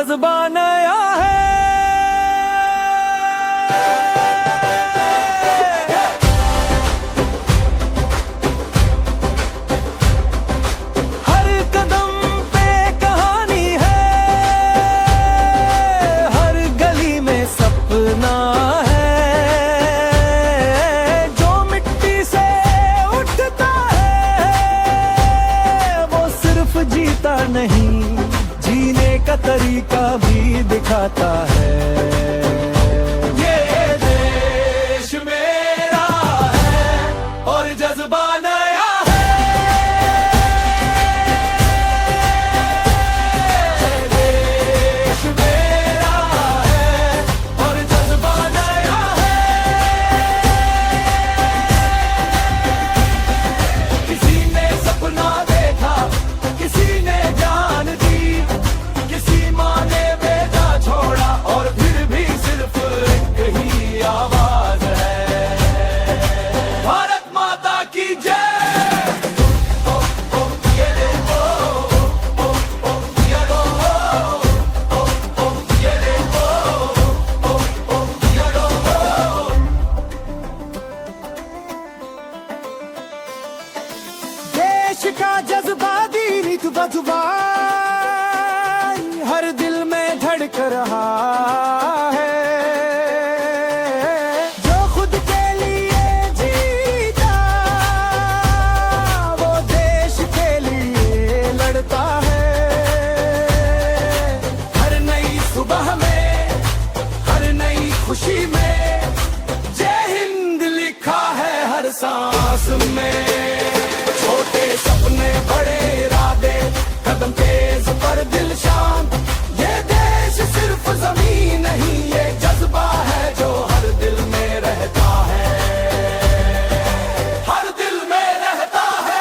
जज्बा नया है। हर कदम पे कहानी है, हर गली में सपना है। जो मिट्टी से उठता है वो सिर्फ जीता नहीं, जीने का तरीका भी दिखाता है। ये देश मेरा है और जज्बा नया है। ये देश मेरा है और जज्बा नया है। किसी ने सपना देखा, किसी ने जान दी, किसी माँ ने बेटा छोड़ा और फिर भी सिर्फ एक ही आवाज है, भारत माता की जय। देश का जज्बा दीनित बजुबान हर दिल में धड़क रहा है। जो खुद के लिए जीता वो देश के लिए लड़ता है। हर नई सुबह में, हर नई खुशी में जय हिंद लिखा है हर सांस में। छोटे सपने बड़े इरादे, कदम तेज पर दिल शांत। ये देश सिर्फ जमीन नहीं, ये जज्बा है जो हर दिल में रहता है, हर दिल में रहता है।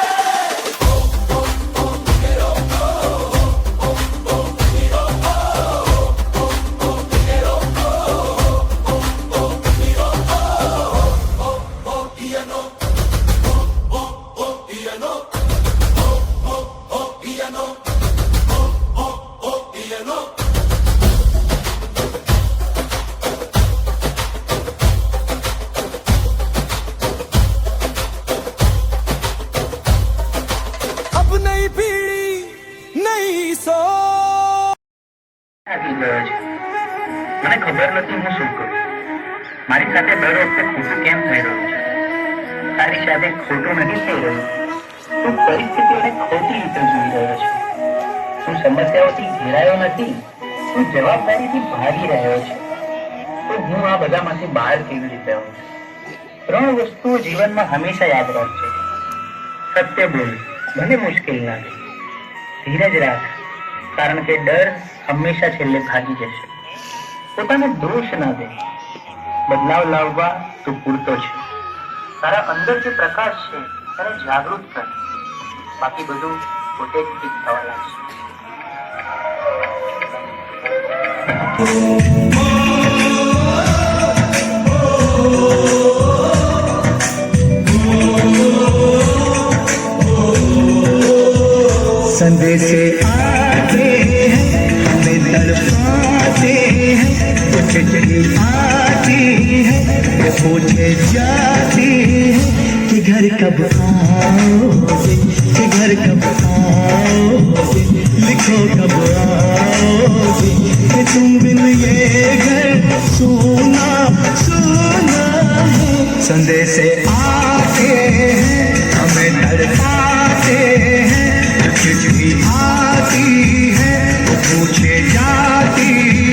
अब नई पीढ़ी नई सोच। આવી ગયો છે. મને ખબર નથી હું શું કરું. મારી સાથે દર વખતે ખોટું કેમ થઈ રહ્યું છે? તારી સાથે ખોટું નથી થઈ રહ્યું. તું પરિસ્થિતિઓને ખોટી રીતે જોઈ રહ્યો છે. તું સમસ્યાઓથી ઘેરાયો નથી, તું જવાબદારીથી ભાગી રહ્યો છે. તો હું આ બધામાંથી બહાર કેવી રીતે આવું? 3 વસ્તુઓ જીવનમાં હંમેશા યાદ રાખજો. સત્ય બોલ, ભલે મુશ્કેલ લાગે. ધીરજ રાખ, કારણ કે ડર હંમેશા છેલ્લે ભાગી જશે. પોતાને દોષ ના દે, બદલાવ લાવવા તું પૂરતો છે. તારા અંદર જે પ્રકાશ છે તેને જાગૃત કર, બાકી બધું પોતે જ ઠીક થવા લાગશે. संदेश आते हैं हमें तड़पाते हैं, कुछ चली आती है वो पूछे जाती है कि घर कब आओगे, कि घर कब आओगे, लिखो कब आओगे, कि तुम बिन ये घर सुना सुना है। संदेश आते हैं हमें तड़पाते हैं, खिचड़ी आती है वो पूछे जाती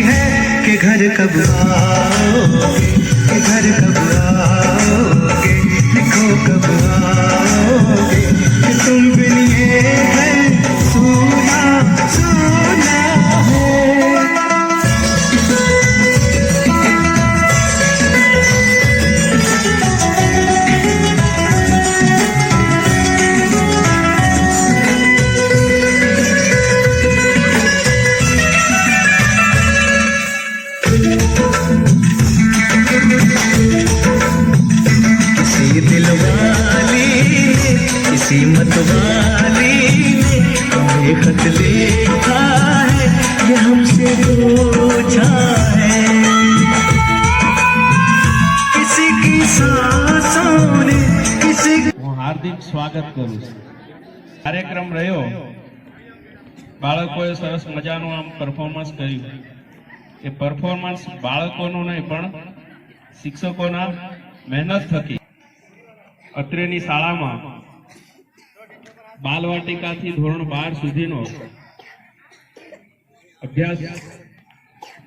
है कि घर कब आओगे, कि घर कब आओगे, लिखो कब आओगे, कि तुम बिन ये घर सुना सुना है। किसी दिल वाली ने किसी मत वाली સ્વાગત કરું છું. કાર્યક્રમ રહ્યો, બાળકોએ સરસ મજાનું આમ પરફોર્મન્સ કર્યું. એ પરફોર્મન્સ બાળકોનું નહીં પણ શિક્ષકોના મહેનત થકી અત્રેની શાળામાં બાલવાટિકાથી ધોરણ 12 સુધીનો અભ્યાસ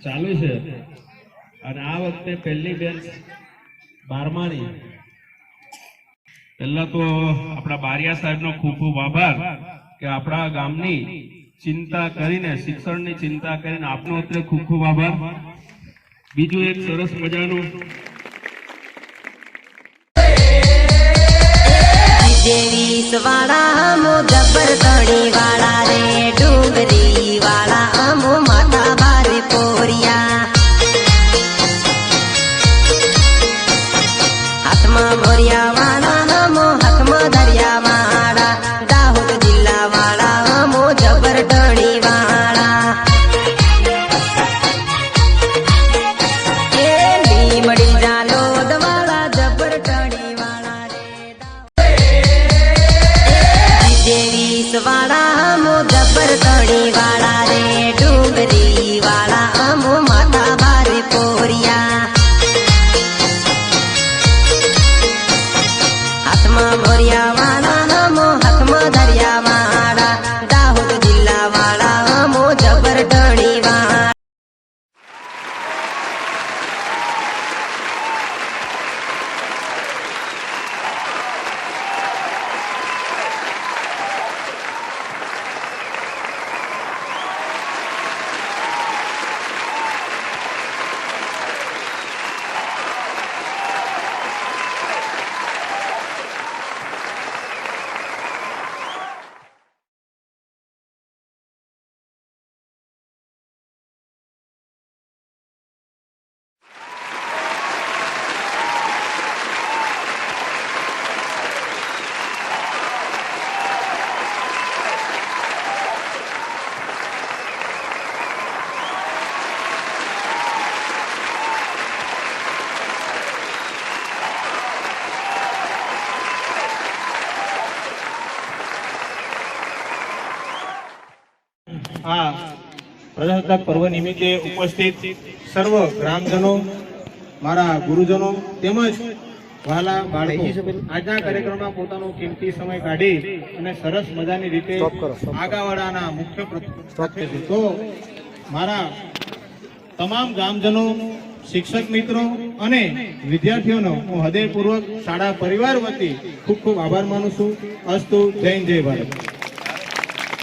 ચાલુ છે અને આ વખતે પહેલી બેન્ચ 12માની. પહેલા તો આપણા બારિયા સાહેબનો ખૂબ ખૂબ આભાર કે આપણા ગામની ચિંતા કરીને, શિક્ષણની ચિંતા કરીને આપનો અત્રે ખૂબ ખૂબ આભાર. બીજું એક સરસ મજાનું देवीस वाला हमो जबर तड़ी वाला रे डूंगरी वाला हमो माता बारी पोरिया हाथमा मोरिया वाला हमो हाथमा दरिया वाला दाहोद जिल्ला वाला हमो जबर तड़ी वाला ए लीमड़ी जालोद वाला जबर तड़ी वाला देवीस वाला हमो जबर तड़ी वाला रे डूंगरी वाला हमो माता बारी पोरिया हाथमा मोरिया वाला हमो हाथमा दरिया वाला दाहोद जिल्ला वाला हमो जबर तड़ी वाला આ પ્રજાસત્તાક પર્વ નિમિત્તે ઉપસ્થિત સર્વ ગ્રામજનો, મારા ગુરુજનો તેમજ વહાલા બાળકો આજના કાર્યક્રમમાં પોતાનો કિંમતી સમય કાઢી અને સરસ મજાની રીતે આગળવાળાના મુખ્ય તો મારા તમામ ગામજનો, શિક્ષક મિત્રો અને વિદ્યાર્થીઓનો હું હૃદયપૂર્વક શાળા પરિવાર વતી ખૂબ ખૂબ આભાર માનું છું. અસ્તુ. જય હિન્દ, જય ભારત.